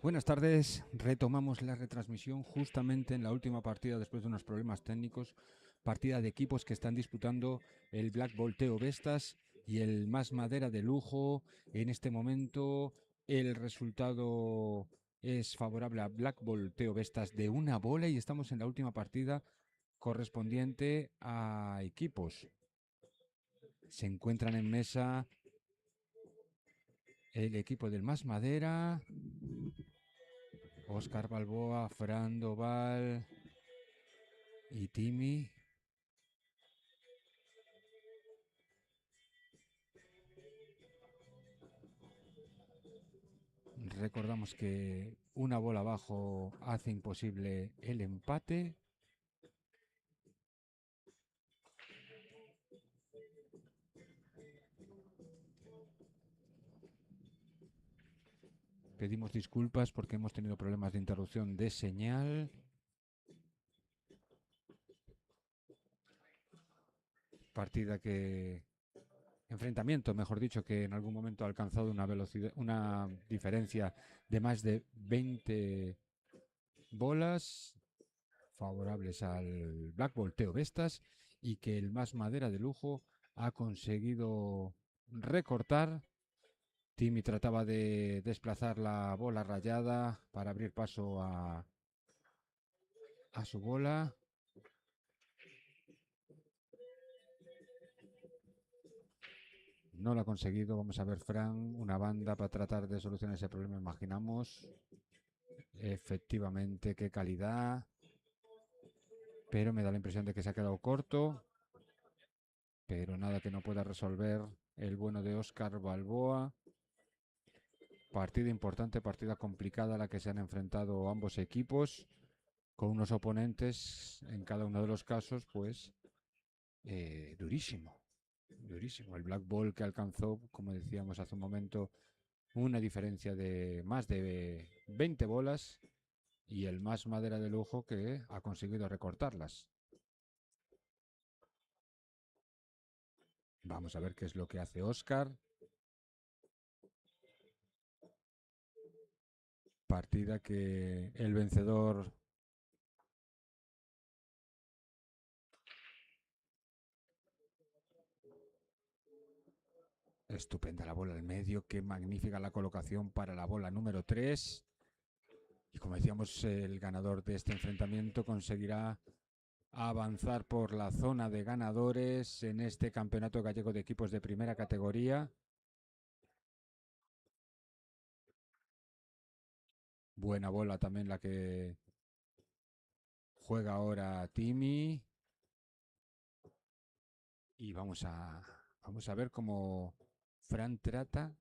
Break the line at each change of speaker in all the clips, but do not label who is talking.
Buenas tardes, retomamos la retransmisión justamente en la última partida después de unos problemas técnicos, partida de equipos que están disputando el Black Ball Teo Vestas y el Más Madera de Lujo. En este momento el resultado es favorable a Black Ball Teo Vestas de una bola y estamos en la última partida correspondiente a equipos. Se encuentran en mesa el equipo del Más Madera, Óscar Balboa, Fran Doval y Timmy. Recordamos que una bola abajo hace imposible el empate. Pedimos disculpas porque hemos tenido problemas de interrupción de señal. Partida que... Enfrentamiento, mejor dicho, que en algún momento ha alcanzado una velocidad, una diferencia de más de 20 bolas favorables al Black Ball Teo Vestas y que el Más Madera de Lujo ha conseguido recortar. Timmy trataba de desplazar la bola rayada para abrir paso a su bola. No lo ha conseguido. Vamos a ver, Fran, una banda para tratar de solucionar ese problema, imaginamos. Efectivamente, qué calidad. Pero me da la impresión de que se ha quedado corto. Pero nada que no pueda resolver el bueno de Óscar Balboa. Partida importante, partida complicada a la que se han enfrentado ambos equipos, con unos oponentes en cada uno de los casos, pues durísimo, durísimo. El Black Ball que alcanzó, como decíamos hace un momento, una diferencia de más de 20 bolas y el Más Madera de Lujo que ha conseguido recortarlas. Vamos a ver qué es lo que hace Óscar. Partida que el vencedor estupenda la bola al medio, qué magnífica la colocación para la bola número 3. Y como decíamos, el ganador de este enfrentamiento conseguirá avanzar por la zona de ganadores en este campeonato gallego de equipos de primera categoría. Buena bola también la que juega ahora Timmy. Y vamos a ver cómo Fran trata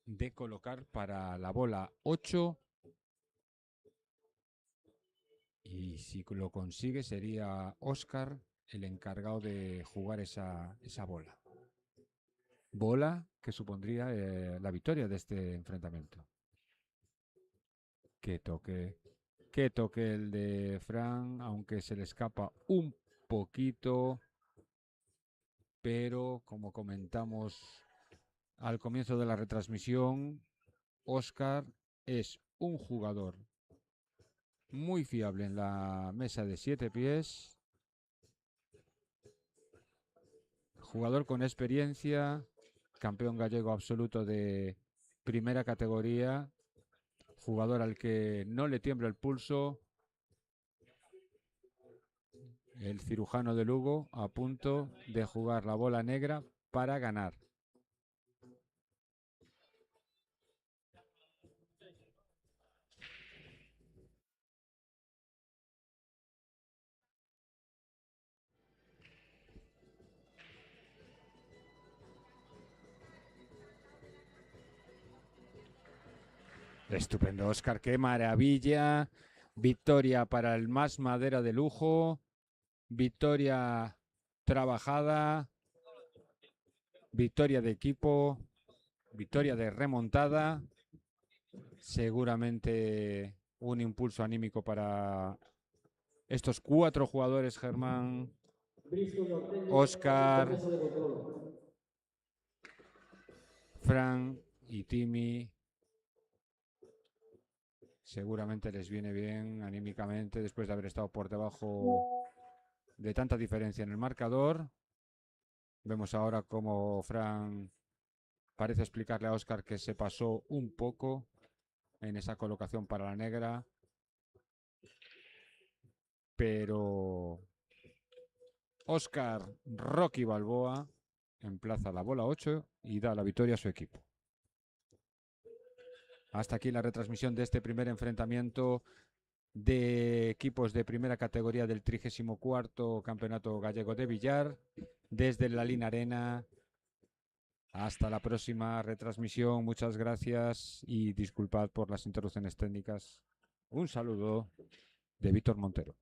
de colocar para la bola 8. Y si lo consigue, sería Oscar el encargado de jugar esa bola. Bola que supondría la victoria de este enfrentamiento. Que toque el de Fran, aunque se le escapa un poquito. Pero como comentamos al comienzo de la retransmisión, Oscar es un jugador muy fiable en la mesa de 7 pies. Jugador con experiencia, campeón gallego absoluto de primera categoría, jugador al que no le tiembla el pulso, el cirujano de Lugo a punto de jugar la bola negra para ganar. Estupendo, Oscar, qué maravilla. Victoria para el más madera de lujo. Victoria trabajada. Victoria de equipo. Victoria de remontada. Seguramente un impulso anímico para estos 4 jugadores, Germán, Oscar, Fran y Timmy. Seguramente les viene bien anímicamente después de haber estado por debajo de tanta diferencia en el marcador. Vemos ahora cómo Fran parece explicarle a Oscar que se pasó un poco en esa colocación para la negra. Pero Oscar Rocky Balboa emplaza la bola 8 y da la victoria a su equipo. Hasta aquí la retransmisión de este primer enfrentamiento de equipos de primera categoría del 34º Campeonato Gallego de Billar desde la Lina Arena. Hasta la próxima retransmisión. Muchas gracias y disculpad por las interrupciones técnicas. Un saludo de Víctor Montero.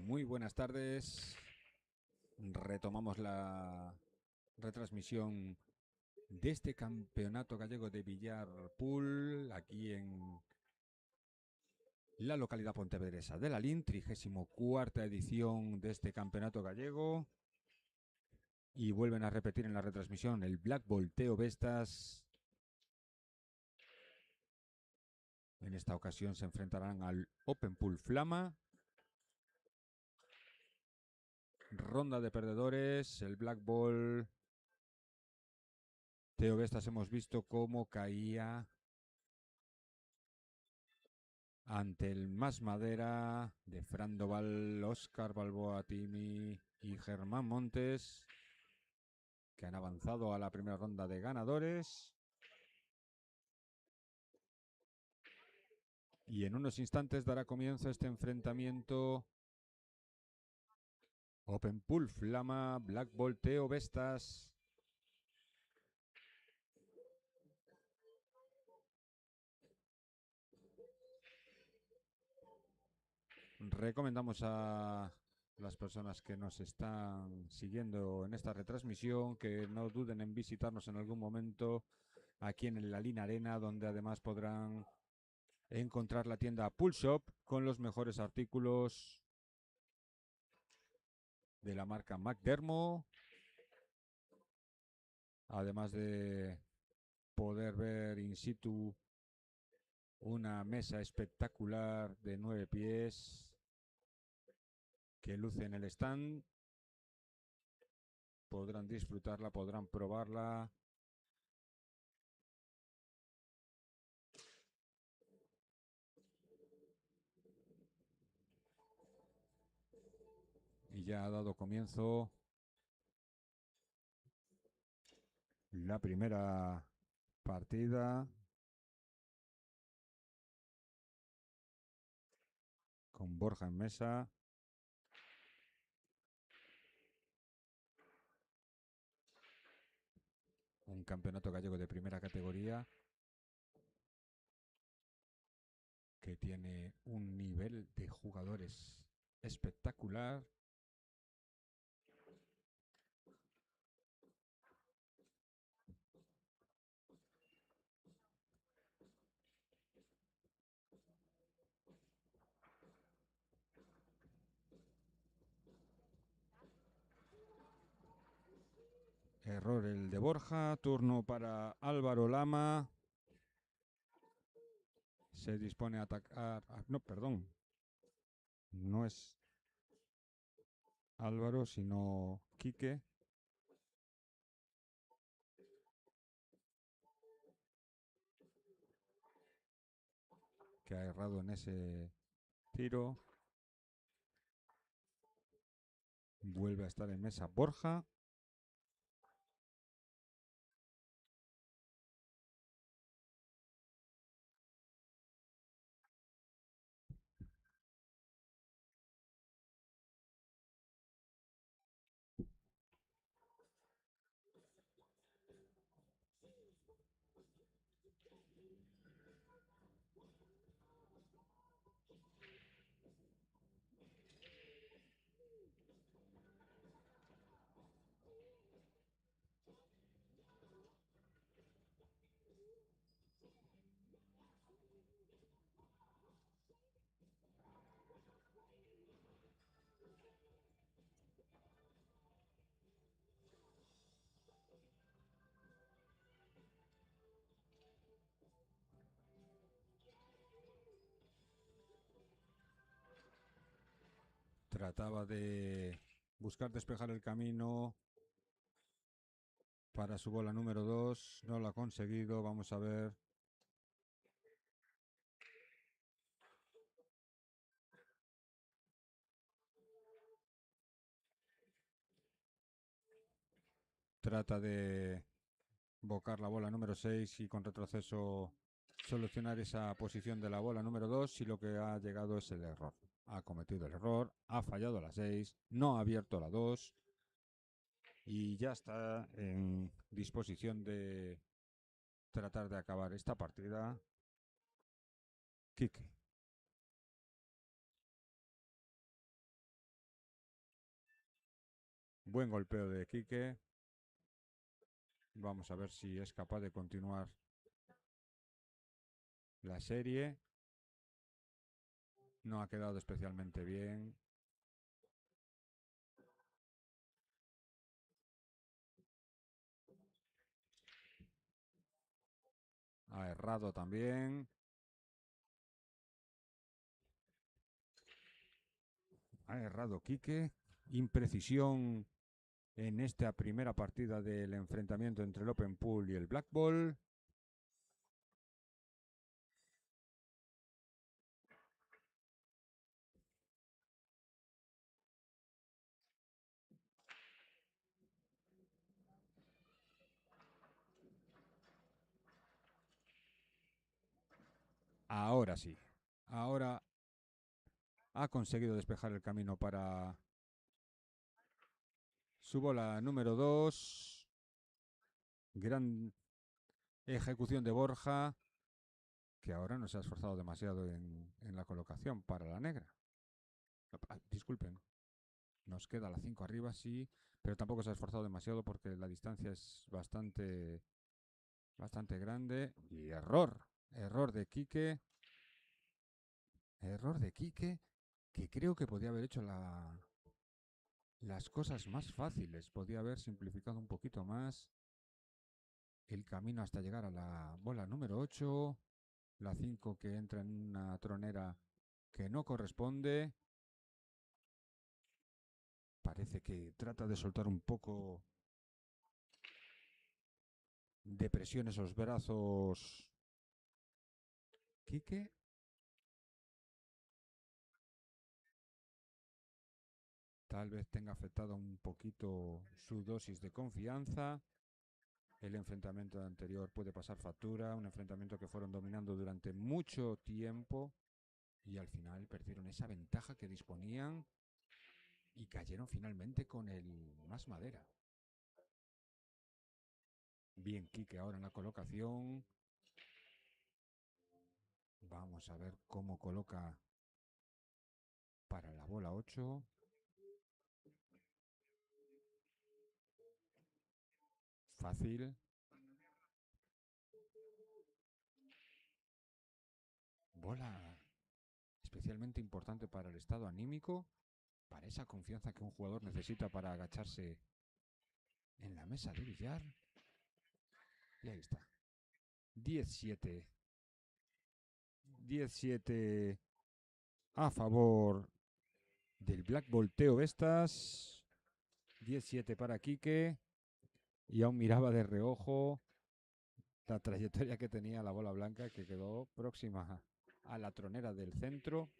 Muy buenas tardes. Retomamos la retransmisión de este campeonato gallego de billar pool aquí en la localidad pontevedresa de Lalín, 34ª edición de este campeonato gallego. Y vuelven a repetir en la retransmisión el Black Ball Teo Vestas. En esta ocasión se enfrentarán al Open Pool Flama. Ronda de perdedores, el Black Ball Teo Vestas hemos visto cómo caía ante el Más Madera de Fran Doval, Óscar Balboa Timi y Germán Montes, que han avanzado a la primera ronda de ganadores. Y en unos instantes dará comienzo este enfrentamiento Open Pool Flama, Black Ball Teo Vestas. Recomendamos a las personas que nos están siguiendo en esta retransmisión que no duden en visitarnos en algún momento aquí en la Lalín Arena, donde además podrán encontrar la tienda Pool Shop con los mejores artículos de la marca McDermott, además de poder ver in situ una mesa espectacular de 9 pies que luce en el stand. Podrán disfrutarla, podrán probarla. Y ya ha dado comienzo la primera partida con Borja en mesa. Un campeonato gallego de primera categoría que tiene un nivel de jugadores espectacular. Error el de Borja, turno para Álvaro Lama. Se dispone a atacar. No, perdón. No es Álvaro, sino Quique. Que ha errado en ese tiro. Vuelve a estar en mesa Borja. Trataba de buscar despejar el camino para su bola número 2. No lo ha conseguido. Vamos a ver. Trata de bocar la bola número 6 y con retroceso solucionar esa posición de la bola número 2 y lo que ha llegado es el error. Ha cometido el error, ha fallado la 6, no ha abierto la 2 y ya está en disposición de tratar de acabar esta partida. Quique. Buen golpeo de Quique. Vamos a ver si es capaz de continuar la serie. No ha quedado especialmente bien. Ha errado también. Ha errado Quique. Imprecisión en esta primera partida del enfrentamiento entre el Open Pool y el Black Ball. Ahora sí. Ahora ha conseguido despejar el camino para su bola número 2. Gran ejecución de Borja, que ahora no se ha esforzado demasiado en la colocación para la negra. Disculpen, nos queda la 5 arriba, sí, pero tampoco se ha esforzado demasiado porque la distancia es bastante grande. Y error de Quique. Error de Quique, que creo que podía haber hecho las cosas más fáciles. Podía haber simplificado un poquito más el camino hasta llegar a la bola número 8. La 5 que entra en una tronera que no corresponde. Parece que trata de soltar un poco de presión esos brazos. Quique. Tal vez tenga afectado un poquito su dosis de confianza. El enfrentamiento anterior puede pasar factura. Un enfrentamiento que fueron dominando durante mucho tiempo. Y al final perdieron esa ventaja que disponían. Y cayeron finalmente con el más madera. Bien, Quique ahora en la colocación. Vamos a ver cómo coloca para la bola 8. Fácil. Bola especialmente importante para el estado anímico, para esa confianza que un jugador necesita para agacharse en la mesa de billar. Y ahí está. 10-7. 10-7 a favor del Black Ball Teo Vestas. 10-7 para Quique. Y aún miraba de reojo la trayectoria que tenía la bola blanca, que quedó próxima a la tronera del centro.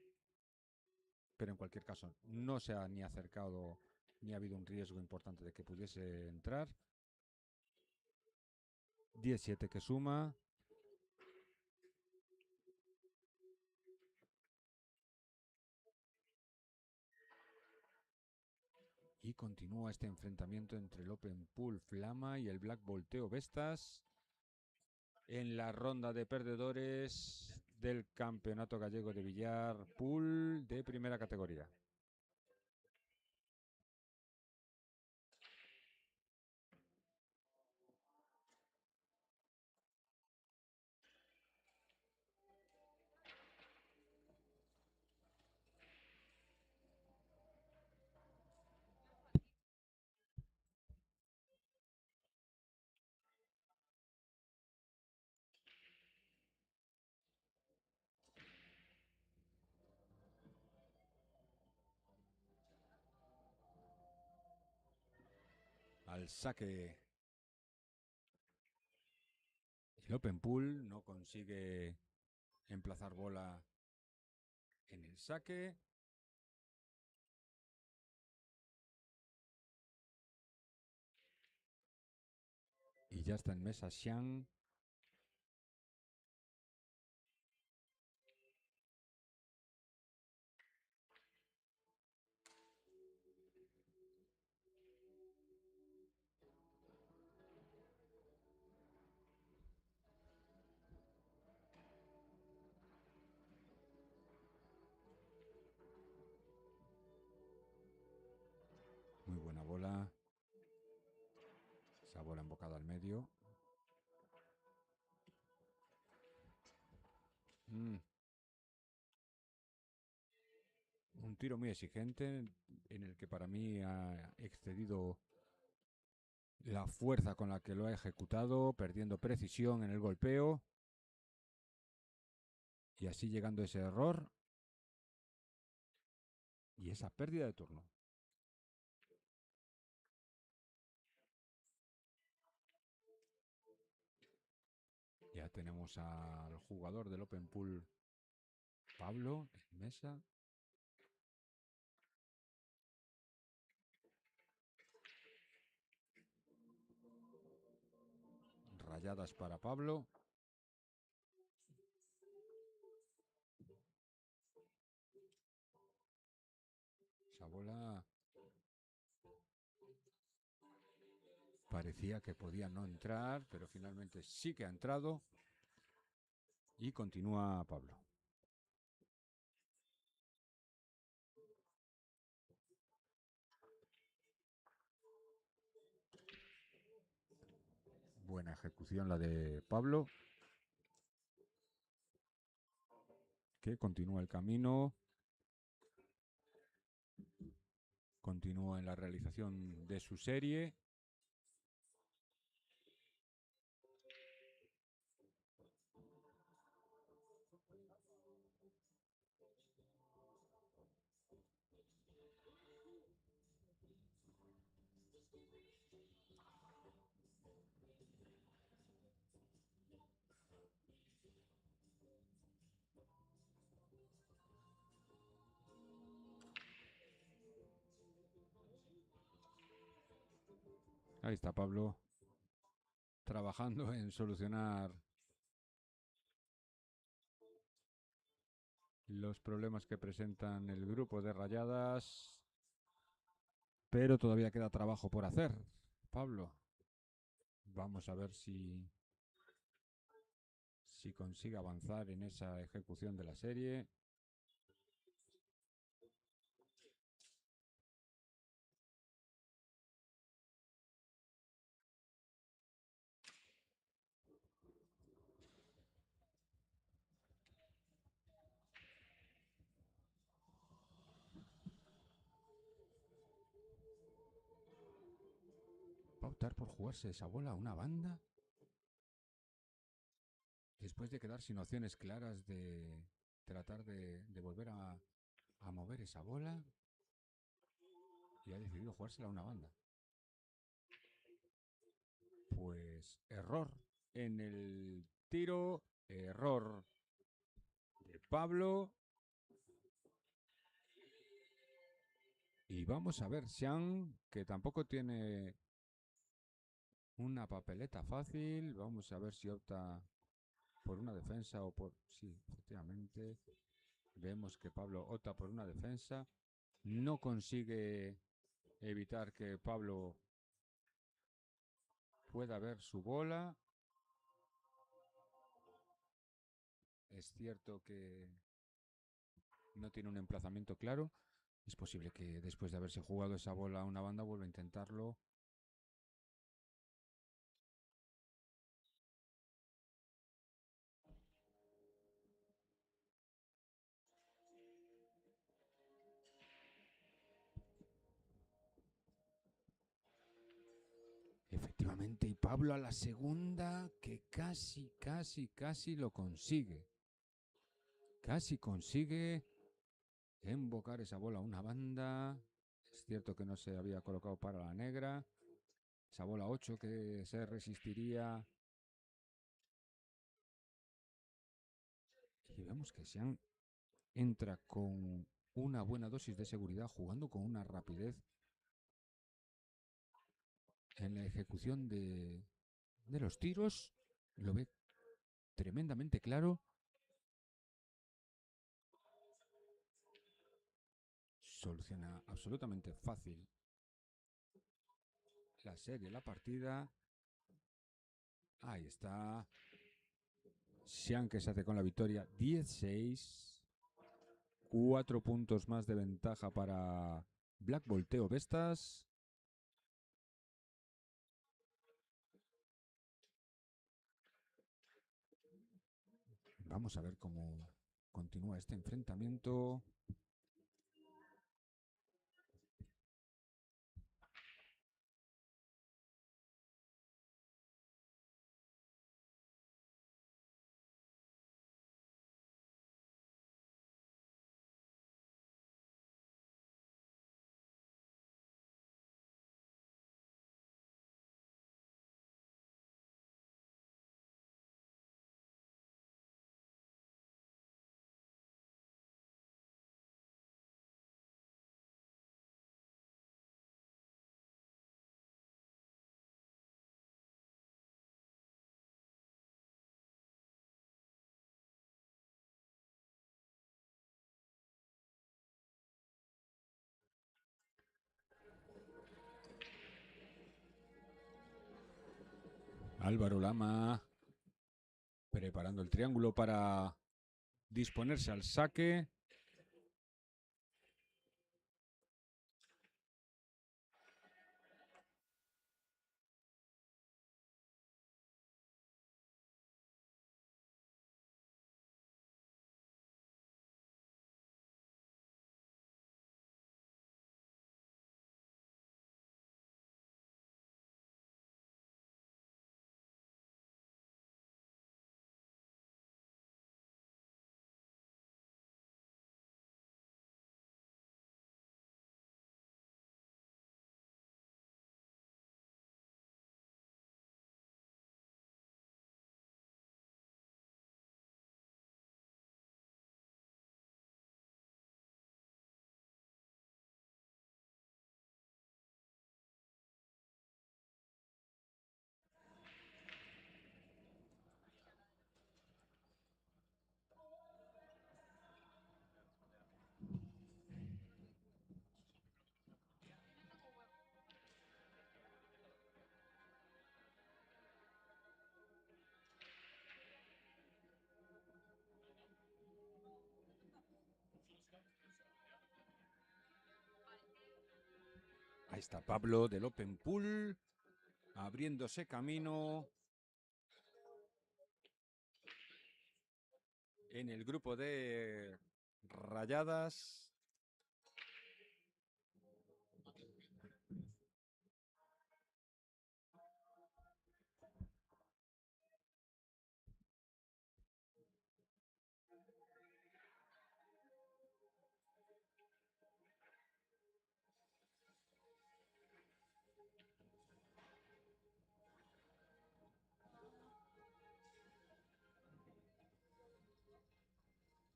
Pero en cualquier caso, no se ha ni acercado ni ha habido un riesgo importante de que pudiese entrar. 10-7 que suma. Y continúa este enfrentamiento entre el Open Pool Flama y el Black Ball Teo Vestas en la ronda de perdedores del Campeonato Gallego de Billar Pool de primera categoría. Al saque. El Open Pool no consigue emplazar bola en el saque. Y ya está en mesa Xiang. Muy buena bola. bola embocada al medio. Un tiro muy exigente en el que para mí ha excedido la fuerza con la que lo ha ejecutado, perdiendo precisión en el golpeo y así llegando a ese error y esa pérdida de turno. Ya tenemos al jugador del Open Pool, Pablo, en mesa. Rayadas para Pablo. Esa bola parecía que podía no entrar, pero finalmente sí que ha entrado. Y continúa Pablo. Buena ejecución la de Pablo, que continúa el camino. Continúa en la realización de su serie. Ahí está Pablo trabajando en solucionar los problemas que presentan el grupo de Rayadas, pero todavía queda trabajo por hacer. Pablo, vamos a ver si consigue avanzar en esa ejecución de la serie. Va a optar por jugarse esa bola a una banda después de quedar sin opciones claras de tratar de volver a mover esa bola, y ha decidido jugársela a una banda. Pues error en el tiro, error de Pablo. Y vamos a ver Xiang, que tampoco tiene una papeleta fácil. Vamos a ver si opta por una defensa o por... Sí, efectivamente. Vemos que Pablo opta por una defensa. No consigue evitar que Pablo pueda ver su bola. Es cierto que no tiene un emplazamiento claro. Es posible que después de haberse jugado esa bola a una banda vuelva a intentarlo. Efectivamente, y Pablo a la segunda, que casi lo consigue. Casi consigue embocar esa bola a una banda. Es cierto que no se había colocado para la negra. Esa bola 8 que se resistiría. Y vemos que Xiang entra con una buena dosis de seguridad, jugando con una rapidez en la ejecución de los tiros. Lo ve tremendamente claro. Soluciona absolutamente fácil la serie, la partida. Ahí está. Xiang, que se hace con la victoria 10-6. 4 puntos más de ventaja para Black Volteo Vestas. Vamos a ver cómo continúa este enfrentamiento. Álvaro Lama preparando el triángulo para disponerse al saque. Ahí está Pablo del Open Pool abriéndose camino en el grupo de rayadas.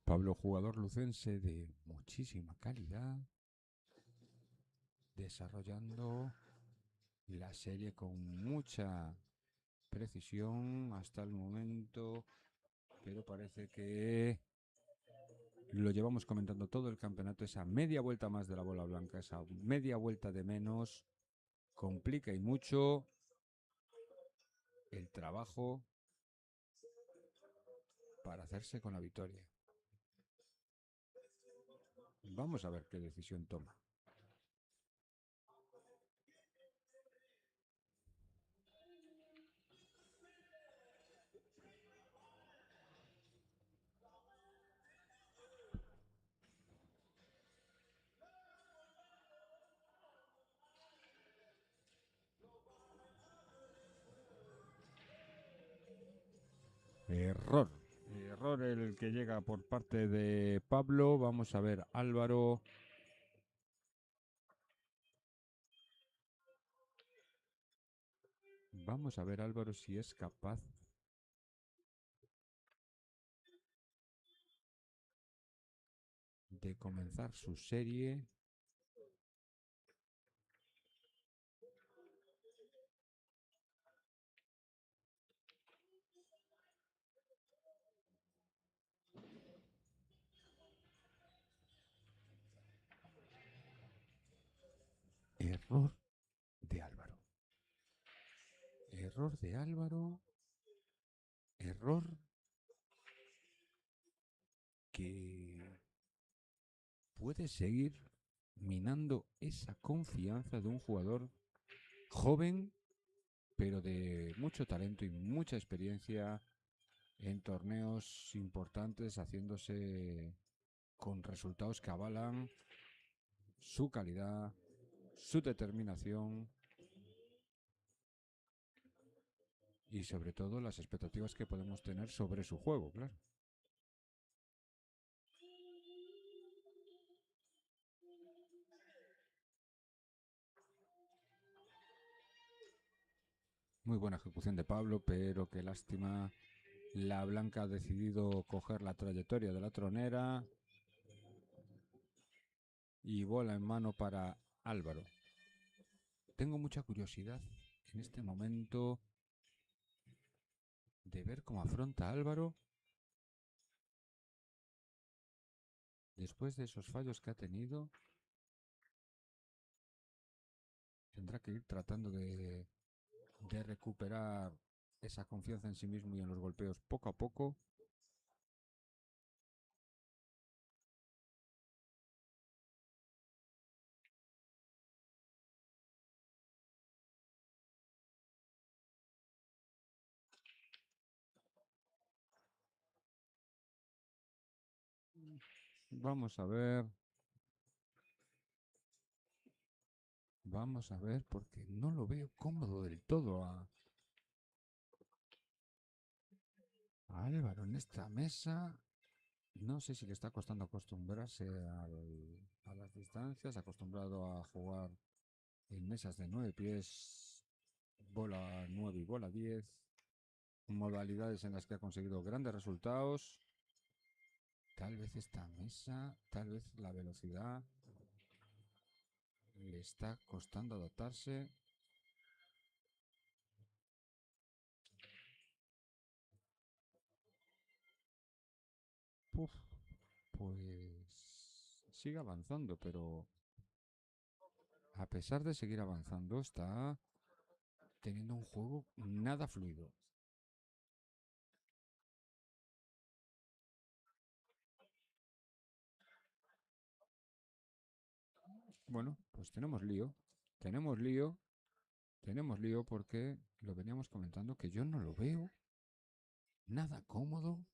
Pablo, jugador lucense de muchísima calidad, desarrollando la serie con mucha precisión hasta el momento, pero parece que lo llevamos comentando todo el campeonato, esa media vuelta más de la bola blanca, esa media vuelta de menos, complica y mucho el trabajo para hacerse con la victoria. Vamos a ver qué decisión toma. Error. Error el que llega por parte de Pablo. Vamos a ver, Álvaro. Vamos a ver, Álvaro, si es capaz de comenzar su serie. Error de Álvaro. Error de Álvaro. Error que puede seguir minando esa confianza de un jugador joven, pero de mucho talento y mucha experiencia en torneos importantes, haciéndose con resultados que avalan su calidad, su determinación y sobre todo las expectativas que podemos tener sobre su juego, claro. Muy buena ejecución de Pablo, pero qué lástima. La blanca ha decidido coger la trayectoria de la tronera y bola en mano para Álvaro. Tengo mucha curiosidad en este momento de ver cómo afronta Álvaro después de esos fallos que ha tenido. Tendrá que ir tratando de recuperar esa confianza en sí mismo y en los golpeos poco a poco. Vamos a ver. Vamos a ver, porque no lo veo cómodo del todo a Álvaro en esta mesa. No sé si le está costando acostumbrarse a las distancias, acostumbrado a jugar en mesas de 9 pies, bola 9 y bola 10, modalidades en las que ha conseguido grandes resultados. Tal vez esta mesa, tal vez la velocidad le está costando adaptarse. Uf, pues sigue avanzando, pero a pesar de seguir avanzando, está teniendo un juego nada fluido. Bueno, pues tenemos lío. Tenemos lío. Tenemos lío porque lo veníamos comentando que yo no lo veo nada cómodo.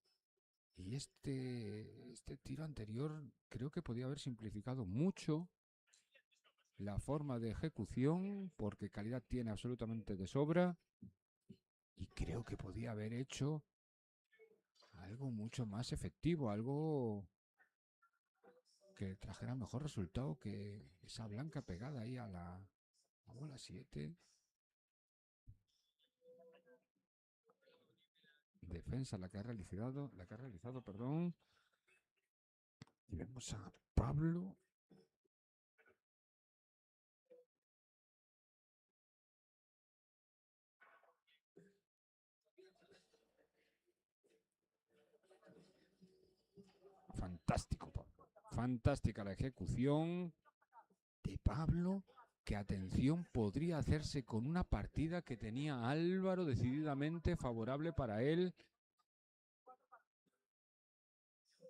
Y este tiro anterior creo que podía haber simplificado mucho la forma de ejecución porque calidad tiene absolutamente de sobra. Y creo que podía haber hecho algo mucho más efectivo, algo que trajera mejor resultado que esa blanca pegada ahí a bola 7. Defensa la que ha realizado, perdón. Y vemos a Pablo. Fantástico, Pablo. Fantástica la ejecución de Pablo. Que atención podría hacerse con una partida que tenía Álvaro decididamente favorable para él.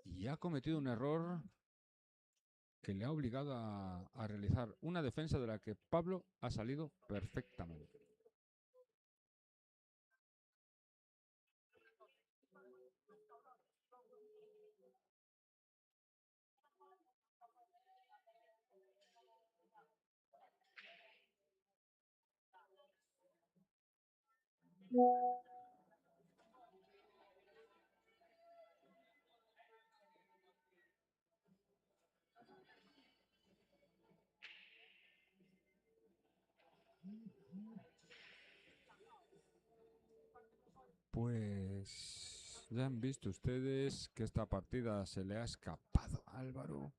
Y ha cometido un error que le ha obligado a realizar una defensa de la que Pablo ha salido perfectamente. Pues ya han visto ustedes que esta partida se le ha escapado a Álvaro.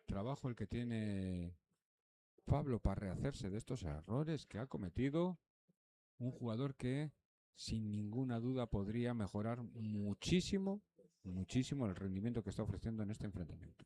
Trabajo el que tiene Pablo para rehacerse de estos errores que ha cometido. Un jugador que sin ninguna duda podría mejorar muchísimo, muchísimo el rendimiento que está ofreciendo en este enfrentamiento.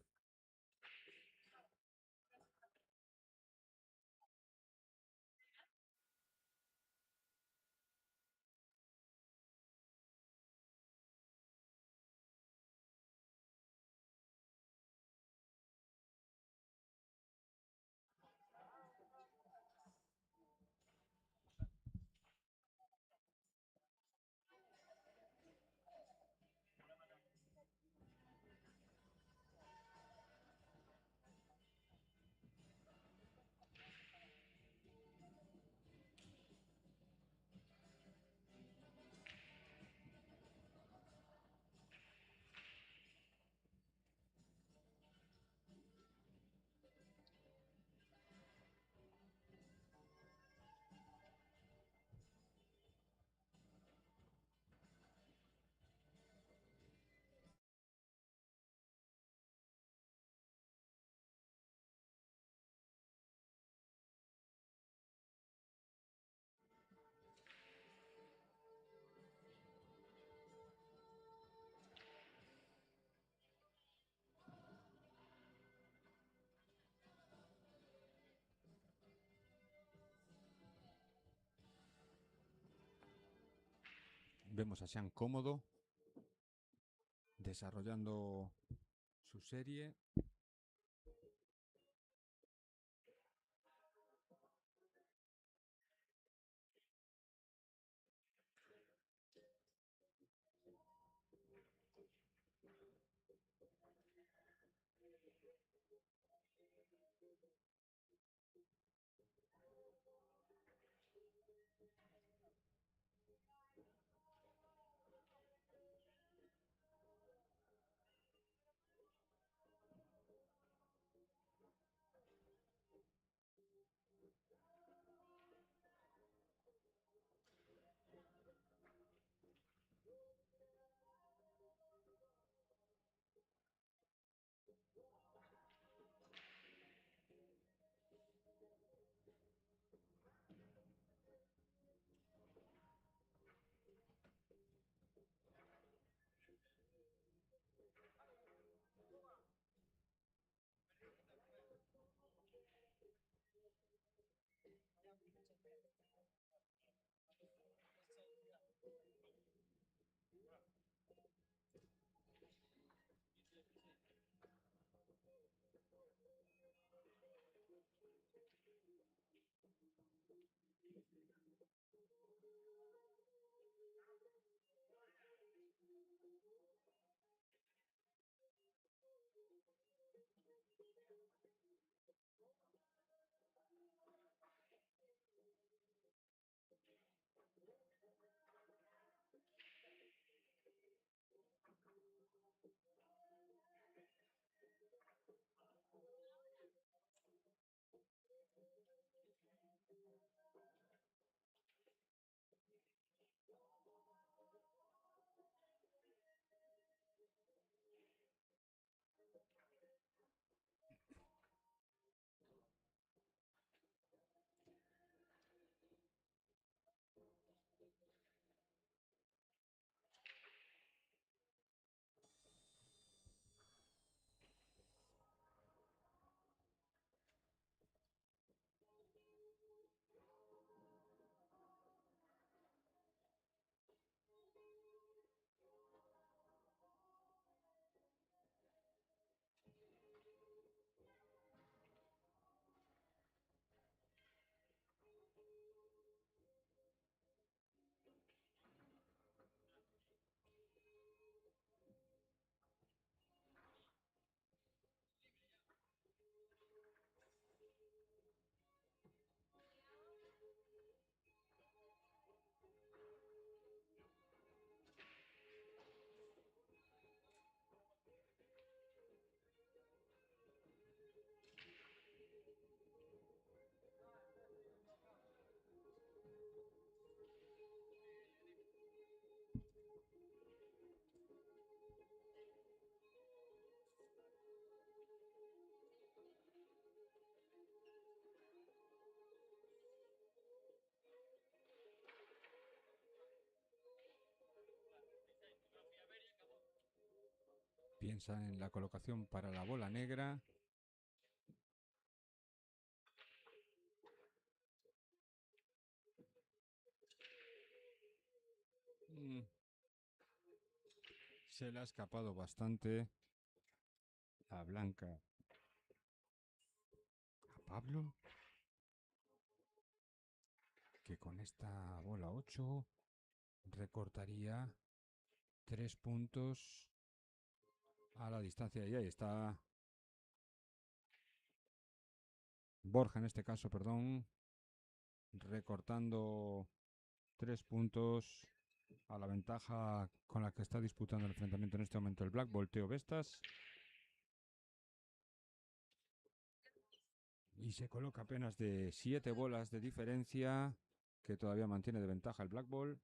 Vemos a Sean cómodo, desarrollando su serie. Piensa en la colocación para la bola negra. Se le ha escapado bastante la blanca a Pablo, que con esta bola 8 recortaría 3 puntos a la distancia. Y ahí está Borja, en este caso, perdón, recortando 3 puntos a la ventaja con la que está disputando el enfrentamiento en este momento el Black. Volteo Vestas. Y se coloca apenas de 7 bolas de diferencia, que todavía mantiene de ventaja el Black Ball.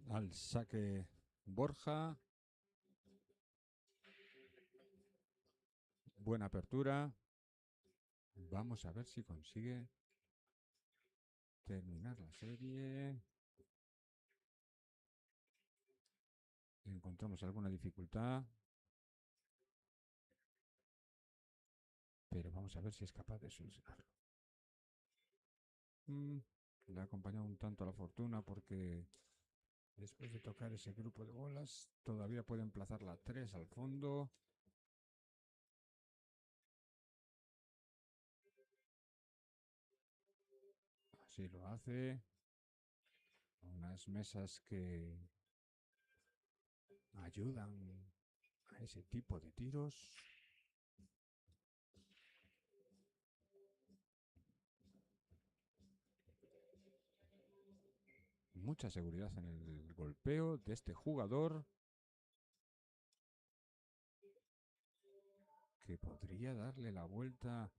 Al saque Borja. Buena apertura. Vamos a ver si consigue terminar la serie. Encontramos alguna dificultad. Pero vamos a ver si es capaz de solucionarlo. Le ha acompañado un tanto la fortuna porque después de tocar ese grupo de bolas todavía puede emplazar la 3 al fondo. Así lo hace. Unas mesas que ayudan a ese tipo de tiros. Mucha seguridad en el golpeo de este jugador, que podría darle la vuelta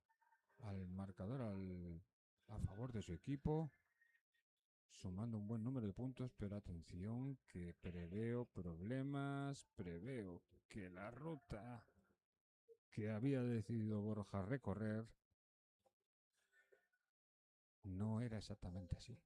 al marcador a favor de su equipo, sumando un buen número de puntos. Pero atención, que preveo problemas, preveo que la ruta que había decidido Borja recorrer no era exactamente así.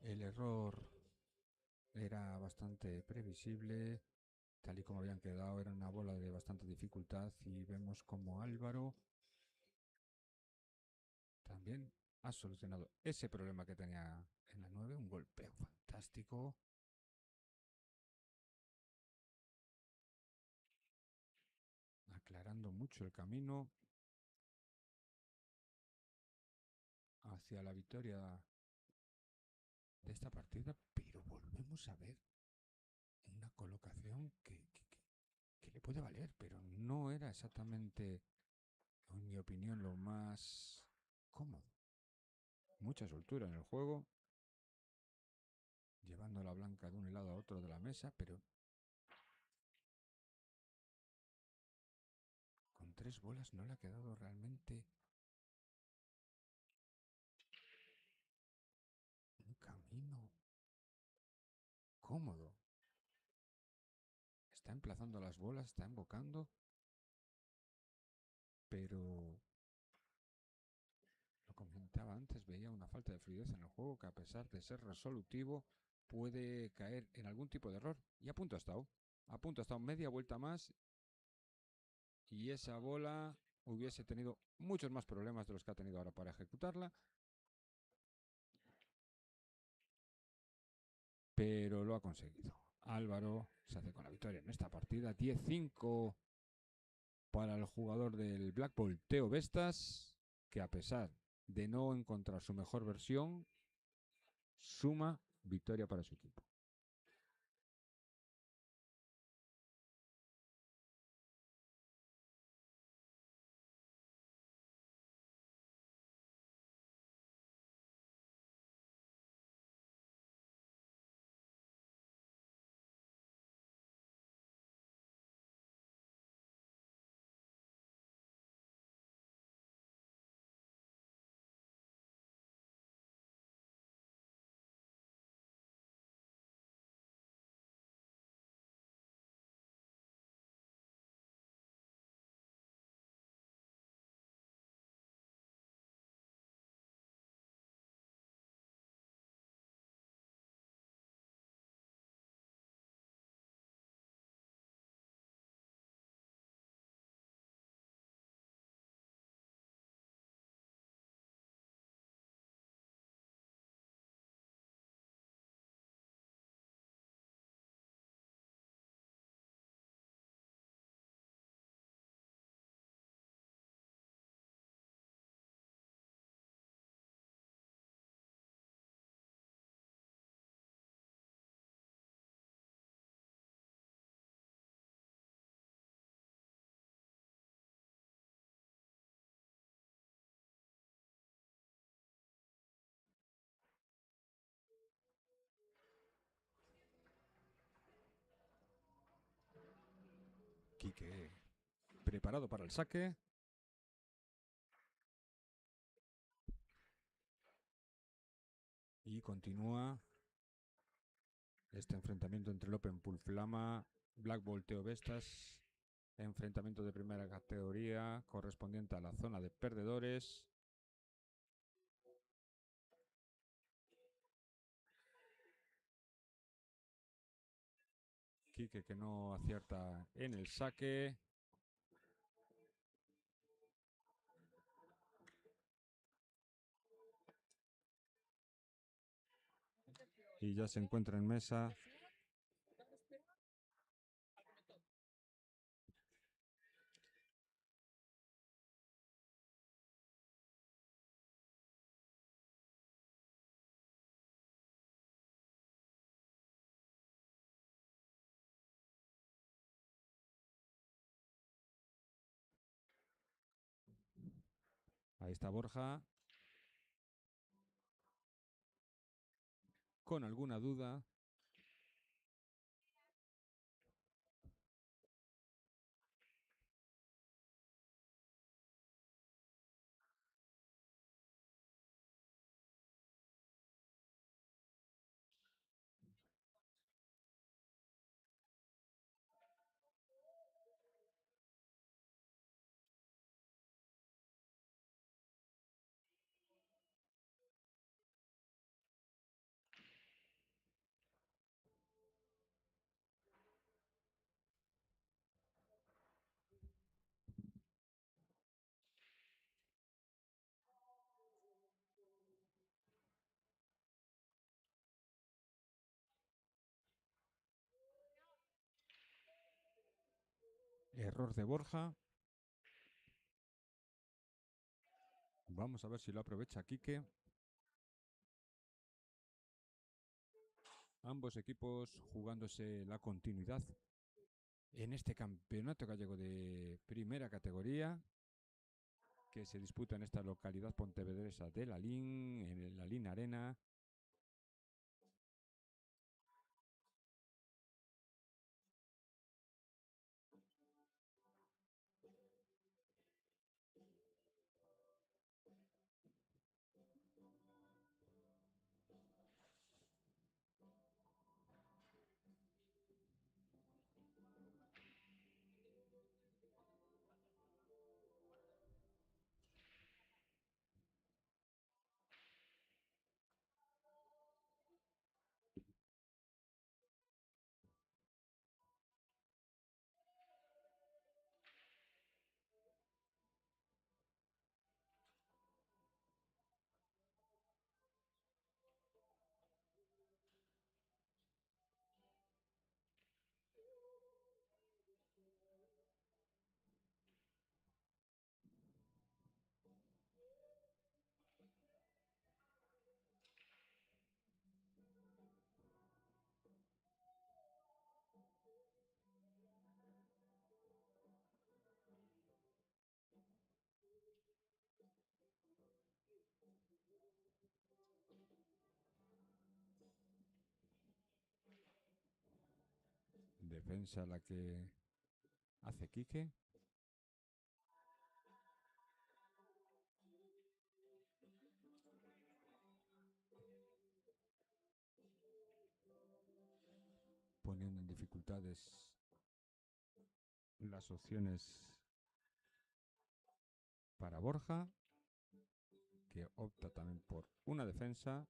El error era bastante previsible, tal y como habían quedado. Era una bola de bastante dificultad y vemos como Álvaro también ha solucionado ese problema que tenía en la 9. Un golpeo fantástico. Aclarando mucho el camino hacia la victoria de esta partida. Pero volvemos a ver una colocación que le puede valer, pero no era exactamente, en mi opinión, lo más cómodo. Mucha soltura en el juego, llevando la blanca de un lado a otro de la mesa, pero con 3 bolas no le ha quedado realmente un camino cómodo. Está emplazando las bolas, está embocando, pero lo comentaba antes, veía una falta de fluidez en el juego que, a pesar de ser resolutivo, puede caer en algún tipo de error. Y a punto ha estado. A punto ha estado media vuelta más y esa bola hubiese tenido muchos más problemas de los que ha tenido ahora para ejecutarla. Pero lo ha conseguido. Álvaro se hace con la victoria en esta partida. 10-5 para el jugador del Black Ball, Teo Vestas, que a pesar de no encontrar su mejor versión, suma victoria para su equipo. Quique preparado para el saque. Y continúa este enfrentamiento entre el Open Pool Flama, Black Volteo Vestas. Enfrentamiento de primera categoría correspondiente a la zona de perdedores. Quique que no acierta en el saque. Y ya se encuentra en mesa. Ahí está Borja. Con alguna duda. Error de Borja. Vamos a ver si lo aprovecha Quique. Ambos equipos jugándose la continuidad en este campeonato gallego de primera categoría que se disputa en esta localidad pontevedresa de Lalín, en la Lalín Arena. Defensa la que hace Quique. Poniendo en dificultades las opciones para Borja, que opta también por una defensa.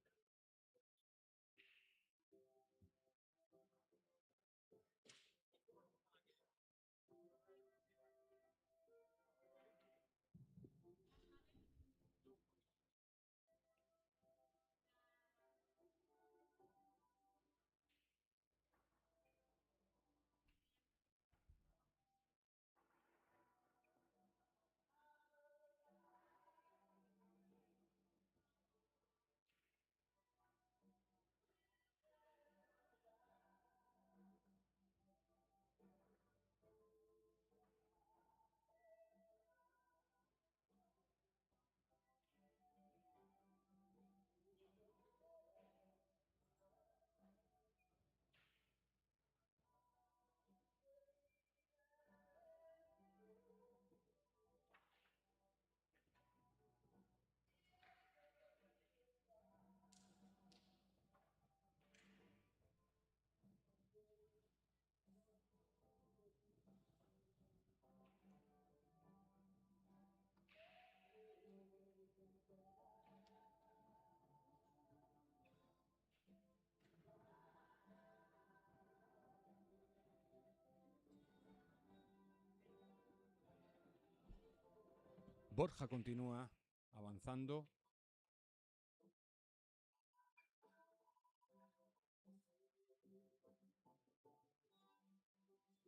Borja continúa avanzando.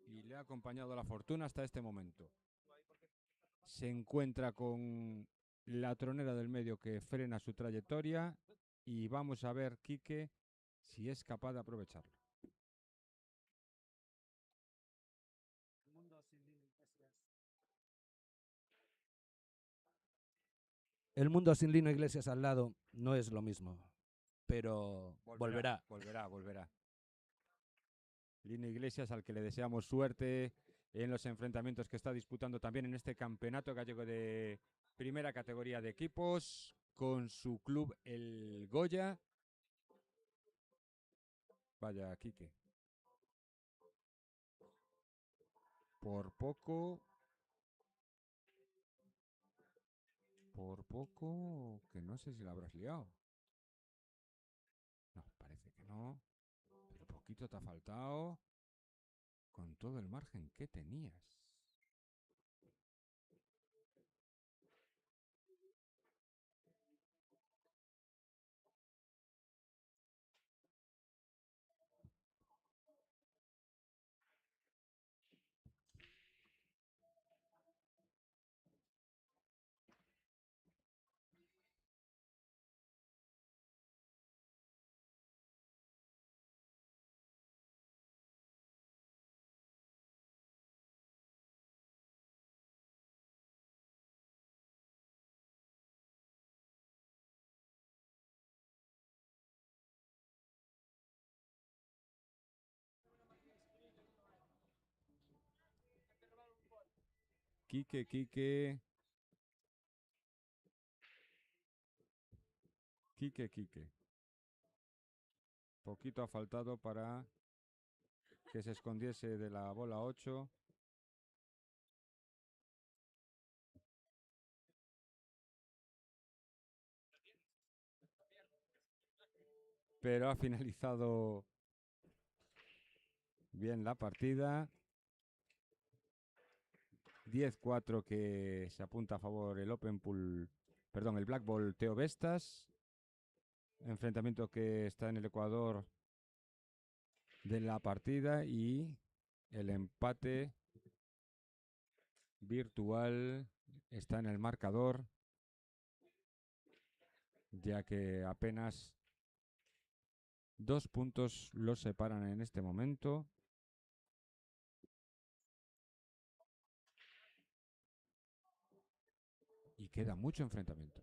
Y le ha acompañado la fortuna hasta este momento. Se encuentra con la tronera del medio que frena su trayectoria y vamos a ver, Quique, si es capaz de aprovecharlo.
El mundo sin Lino Iglesias al lado no es lo mismo, pero volverá.
Volverá. Lino Iglesias, al que le deseamos suerte en los enfrentamientos que está disputando también en este campeonato gallego de primera categoría de equipos con su club el Goya. Vaya, Quique. Por poco, que no sé si la habrás liado. No, parece que no. Pero poquito te ha faltado con todo el margen que tenías. Quique. Poquito ha faltado para que se escondiese de la bola 8. Pero ha finalizado bien la partida. 10-4 que se apunta a favor el el Black Ball Teo Vestas. Enfrentamiento que está en el Ecuador de la partida y el empate virtual está en el marcador, ya que apenas 2 puntos los separan en este momento. Y queda mucho enfrentamiento.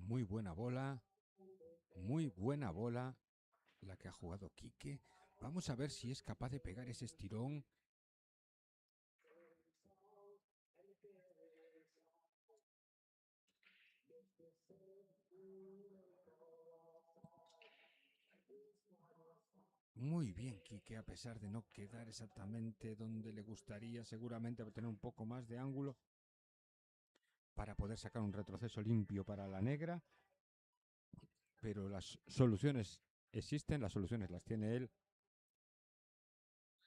Muy buena bola la que ha jugado Quique. Vamos a ver si es capaz de pegar ese estirón. Muy bien, Quique, a pesar de no quedar exactamente donde le gustaría, seguramente va a tener un poco más de ángulo para poder sacar un retroceso limpio para la negra. Pero las soluciones existen, las soluciones las tiene él.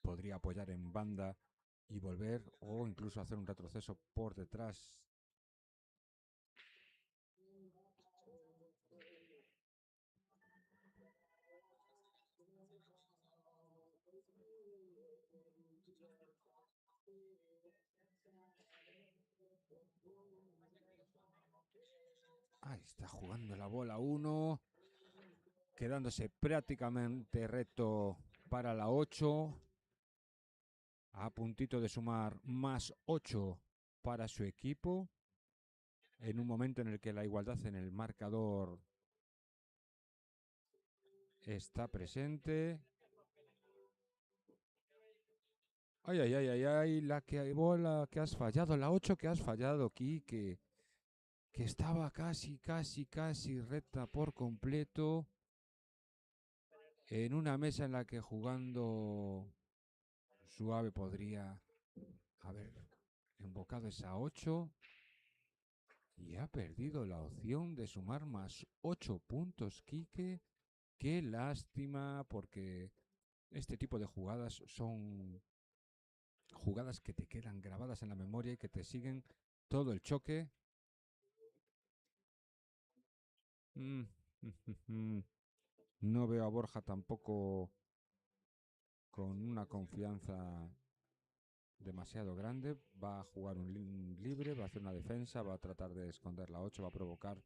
Podría apoyar en banda y volver, o incluso hacer un retroceso por detrás. Ahí está jugando la bola 1, quedándose prácticamente recto para la 8. A puntito de sumar más 8 para su equipo. En un momento en el que la igualdad en el marcador está presente. Ay, ay, ay, ay, ay, la que bola que has fallado, la 8 que has fallado, Quique, que estaba casi recta por completo en una mesa en la que jugando suave podría haber embocado esa 8 y ha perdido la opción de sumar más 8 puntos, Quique. Qué lástima, porque este tipo de jugadas son jugadas que te quedan grabadas en la memoria y que te siguen todo el choque. No veo a Borja tampoco con una confianza demasiado grande. Va a jugar un libre, va a hacer una defensa, va a tratar de esconder la 8, va a provocar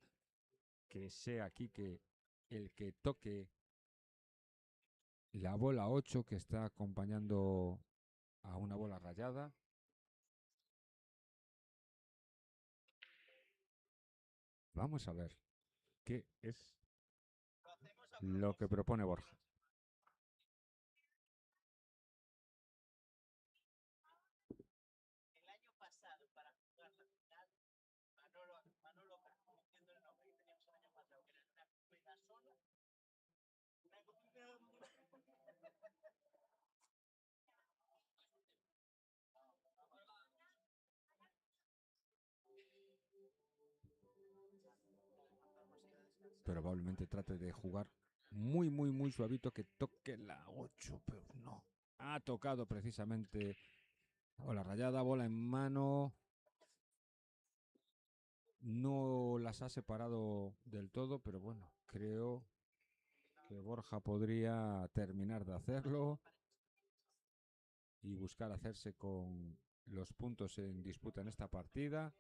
que sea Quique el que toque la bola 8 que está acompañando a una bola rayada. Vamos a ver qué es lo que propone Borja. Probablemente trate de jugar muy suavito, que toque la 8, pero no. Ha tocado precisamente bola rayada, bola en mano. No las ha separado del todo, pero bueno, creo que Borja podría terminar de hacerlo y buscar hacerse con los puntos en disputa en esta partida,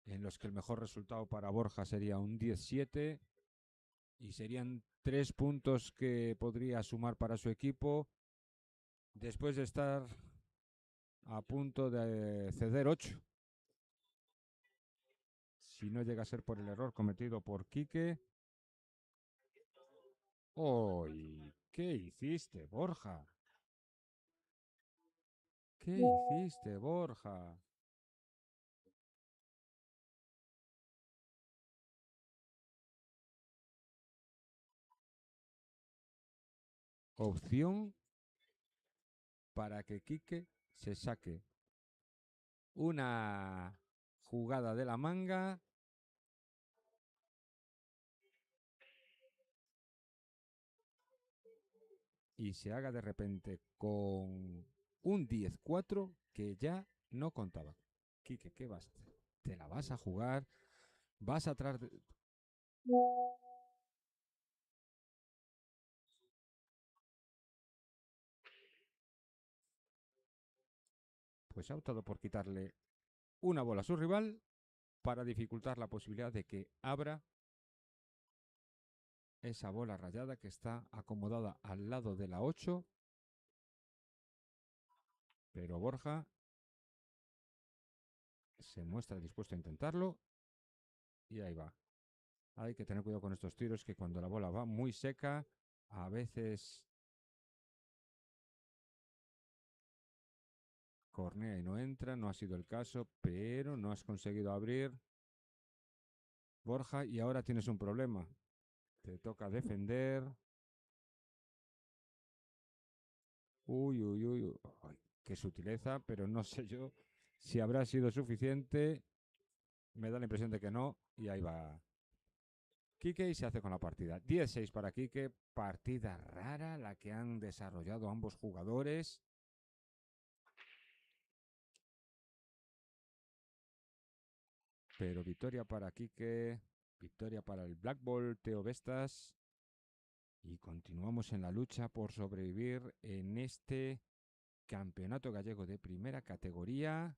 en los que el mejor resultado para Borja sería un 10-7 y serían 3 puntos que podría sumar para su equipo después de estar a punto de ceder 8. Si no llega a ser por el error cometido por Quique. ¡Uy! ¿Qué hiciste, Borja? ¿Qué hiciste, Borja? Opción para que Quique se saque una jugada de la manga y se haga de repente con un 10-4 que ya no contaba. Quique, ¿qué vas? ¿Te la vas a jugar? ¿Vas a tratar de... Pues ha optado por quitarle una bola a su rival para dificultar la posibilidad de que abra esa bola rayada que está acomodada al lado de la 8. Pero Borja se muestra dispuesto a intentarlo y ahí va. Hay que tener cuidado con estos tiros que cuando la bola va muy seca, a veces cornea y no entra, no ha sido el caso, pero no has conseguido abrir, Borja, y ahora tienes un problema. Te toca defender. Uy, uy, uy, uy. Ay, qué sutileza, pero no sé yo si habrá sido suficiente. Me da la impresión de que no, y ahí va Quique y se hace con la partida. 10-6 para Quique, partida rara la que han desarrollado ambos jugadores. Pero victoria para Quique, victoria para el Black Ball Teo Vestas. Y continuamos en la lucha por sobrevivir en este campeonato gallego de primera categoría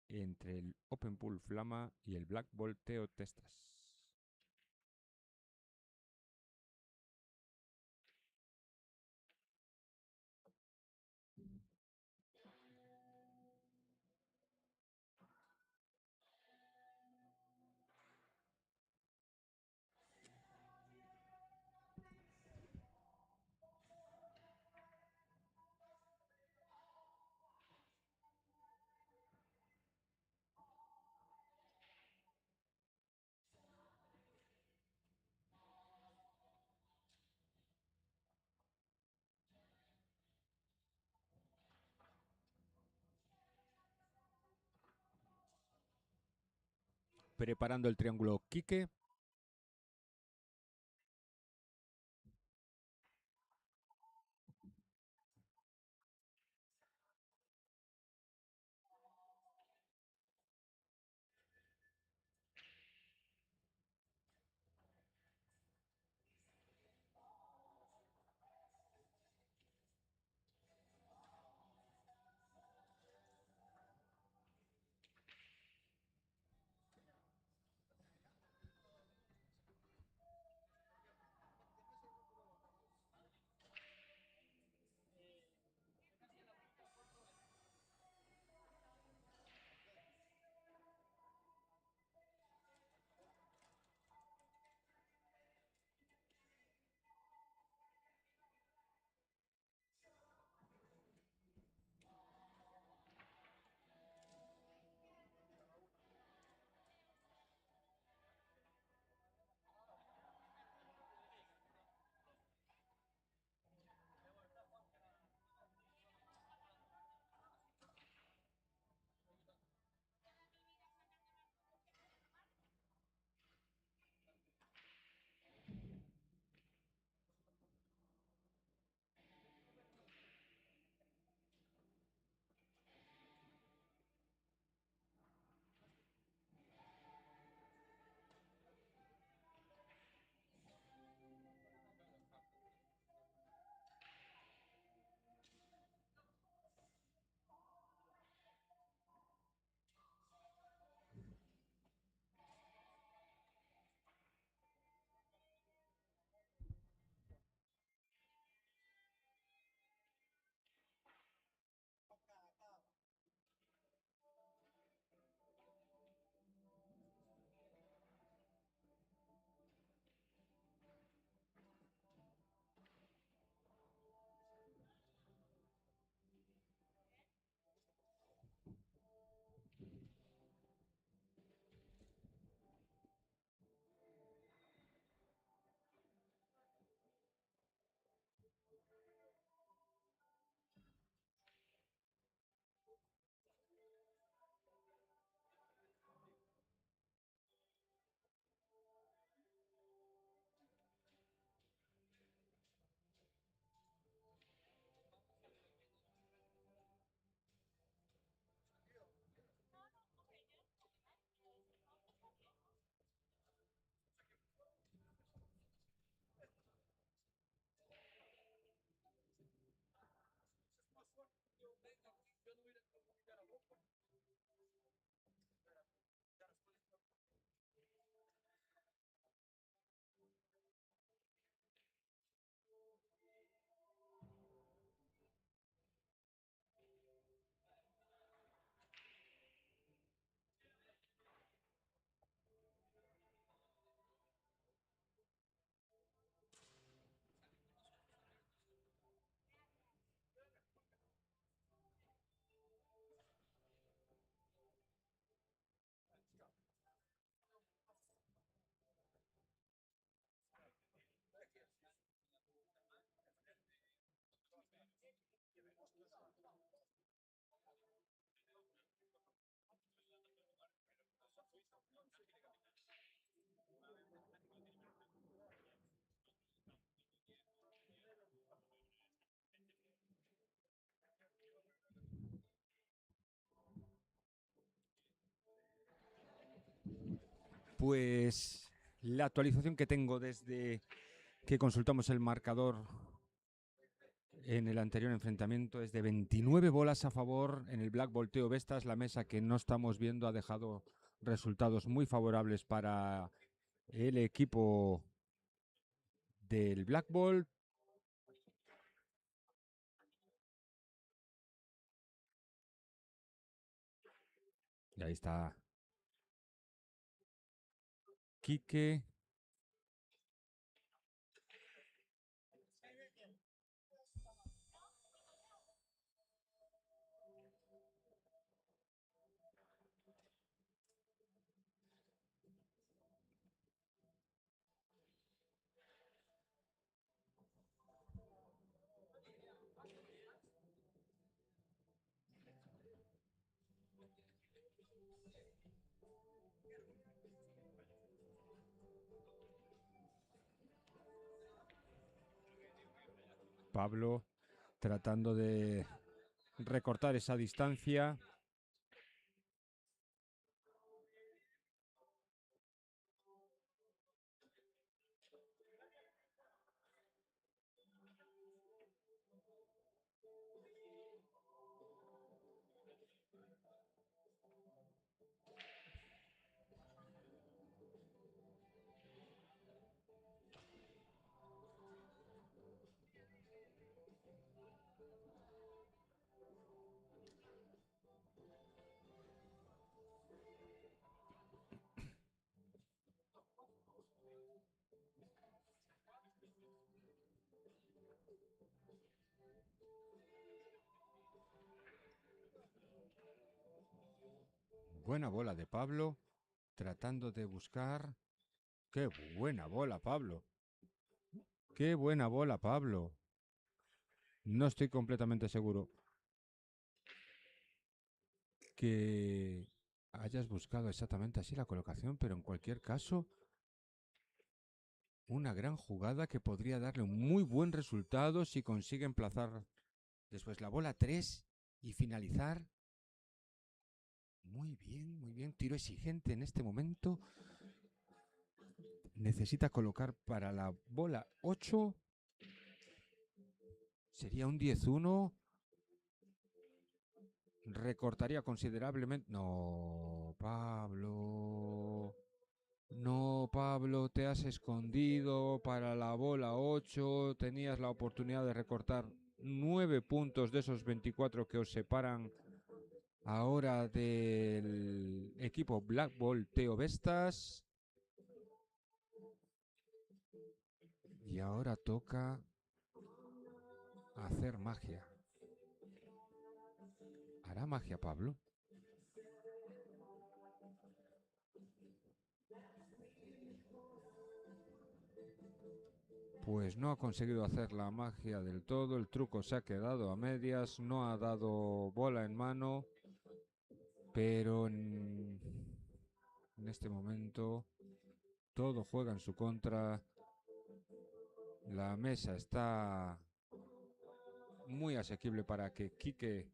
entre el Open Pool Flama y el Black Ball Teo Testas. Preparando el triángulo Quique. Pues la actualización que tengo desde que consultamos el marcador en el anterior enfrentamiento es de 29 bolas a favor en el Black Ball Teo Vestas. La mesa que no estamos viendo ha dejado resultados muy favorables para el equipo del Black Ball. Y ahí está Quique. Pablo tratando de recortar esa distancia. Buena bola de Pablo, tratando de buscar. ¡Qué buena bola, Pablo! ¡Qué buena bola, Pablo! No estoy completamente seguro que hayas buscado exactamente así la colocación, pero en cualquier caso, una gran jugada que podría darle un muy buen resultado si consigue emplazar después la bola 3 y finalizar. Muy bien, muy bien. Tiro exigente en este momento. Necesita colocar para la bola 8. Sería un 10-1. Recortaría considerablemente. No, Pablo. No, Pablo, te has escondido para la bola 8. Tenías la oportunidad de recortar 9 puntos de esos 24 que os separan ahora del equipo Black Ball Teo Vestas. Y ahora toca hacer magia. ¿Hará magia Pablo? Pues no ha conseguido hacer la magia del todo, el truco se ha quedado a medias, no ha dado bola en mano, pero en este momento todo juega en su contra. La mesa está muy asequible para que Quique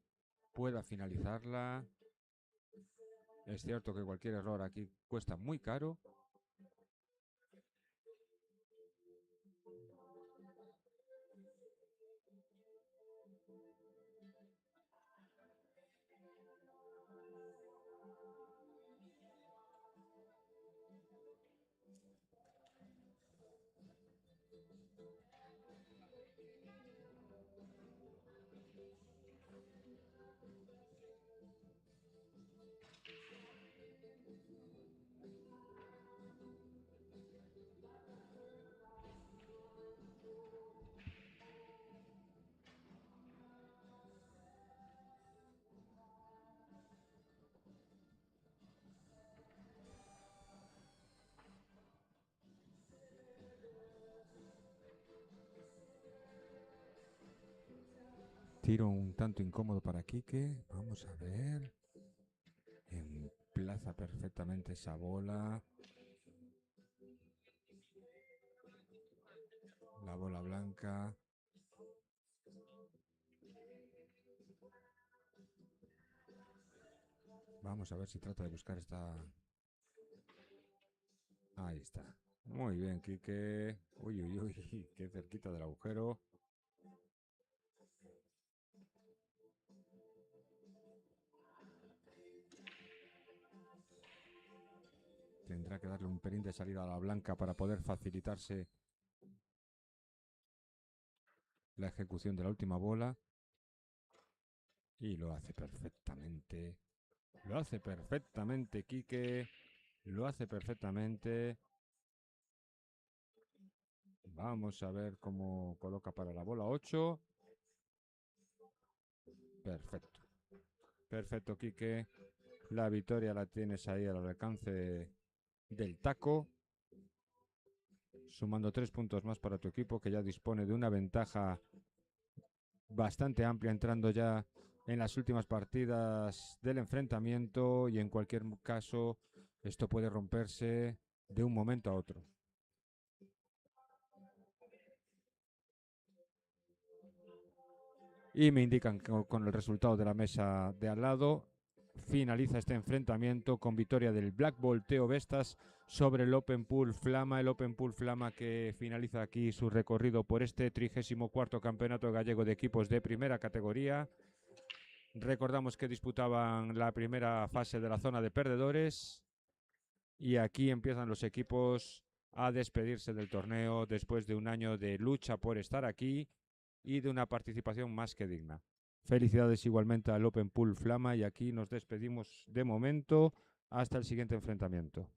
pueda finalizarla. Es cierto que cualquier error aquí cuesta muy caro. Tiro un tanto incómodo para Quique. Vamos a ver. Emplaza perfectamente esa bola. La bola blanca. Vamos a ver si trata de buscar esta Ahí está. Muy bien, Quique. Uy, uy, uy, qué cerquita del agujero. Tendrá que darle un pelín de salida a la blanca para poder facilitarse la ejecución de la última bola. Y lo hace perfectamente. Lo hace perfectamente, Quique. Lo hace perfectamente. Vamos a ver cómo coloca para la bola 8. Perfecto. Perfecto, Quique. La victoria la tienes ahí al alcance del taco. Sumando 3 puntos más para tu equipo, que ya dispone de una ventaja bastante amplia, entrando ya en las últimas partidas del enfrentamiento, y en cualquier caso esto puede romperse de un momento a otro. Y me indican que con el resultado de la mesa de al lado finaliza este enfrentamiento con victoria del Black Ball Teo Vestas sobre el Open Pool Flama. El Open Pool Flama que finaliza aquí su recorrido por este 34º Campeonato Gallego de Equipos de Primera Categoría. Recordamos que disputaban la primera fase de la zona de perdedores, y aquí empiezan los equipos a despedirse del torneo después de un año de lucha por estar aquí y de una participación más que digna. Felicidades igualmente al Open Pool Flama, y aquí nos despedimos de momento hasta el siguiente enfrentamiento.